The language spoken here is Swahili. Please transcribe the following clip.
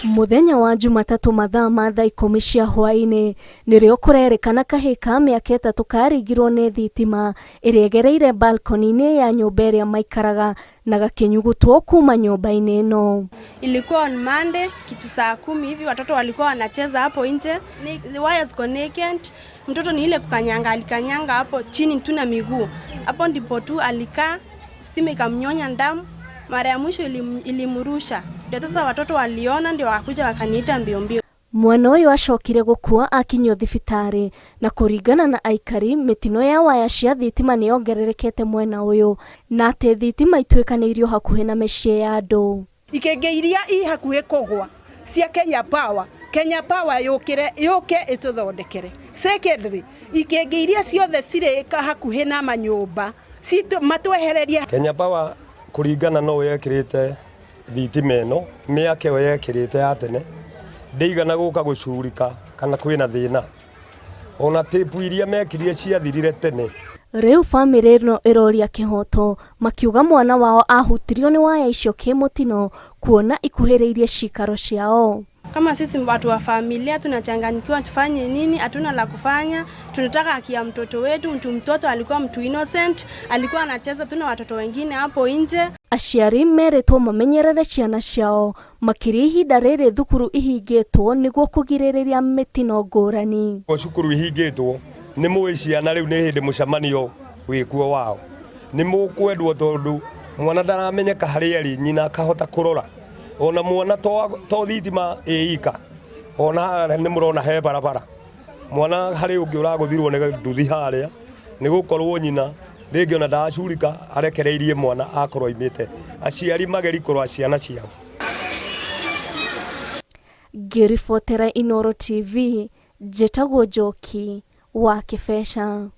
Muthenya wa Jumatatu mathaa ma thaa 10 cia hwaini nirio kurerekana kahii ka miaka 3 karigirwo ni thitima iria gereire balcony-ini ya nyumba iria maikaraga na gakinyugutwo kuma nyumba-ini ino. Ilikuwa on Monday kitu saa 10 hivi, watoto walikuwa wanacheza hapo nje, the wires connected. Mtoto ni ile kukanyanga, alikanyanga hapo chini tu na miguu. Hapo ndipo tu alikaa, stima ikamnyonya damu. Mara ya mwisho ilimurusha. Ndio sasa watoto waliona, ndio wakakuja wakaniita mbio mbio. Mwana uyu acokire gukua akinywo thibitari, na kuringana na aikari mitino ya waya cia thitima ni yongererekete mwena uyu, na ati thitima itwikanirio hakuhi na micii ya andu. Ikenge iria i hakuhi kugwa cia Kenya Power yuke ituthondekere. Secondly, ikenge iria ciothe cirika hakuhi na manyumba matwehereria. Kenya Power kuringana no yekirite thitima ino miaka yo yekirite ya tene ndeigana guka gucurika kana kwina thina ona tepu iria mekirie ciathirire tene. Riu family ino iroria kihoto makiuga mwana wao ahutirio ni waya icio kimutino kuona ikuhiriirie cikaro ciao. Kama sisi watu wa familia tunachanganyikiwa, tufanye nini? Hatuna la kufanya. Tunataka haki ya mtoto wetu. Mtoto alikuwa mtu innocent, alikuwa anacheza, tuna watoto wengine hapo nje. Aciari meretwo mamenyerere ciana ciao makiri ihinda riri thukuru ihingitwo niguo kugiririria mitino ngurani. Cukuru ihingitwo ni muĩ ciana riu ni hindi mucemanio wikuo wao ni mukwendwo tondu mwana ndaramenyeka haria ari nyina akahota kurora. Ona mwana to thitima ika ona ni murona he barabara mwana hari ungi uraguthirwo ni nduthi haria ni gukorwo nyina ringi ona ndacurika arekereirie mwana akorwo imite aciari mageri korwa ciana ciao. Ngiribotera Inooro TV, Njĩtagwo Njoki wa Kĩbesha.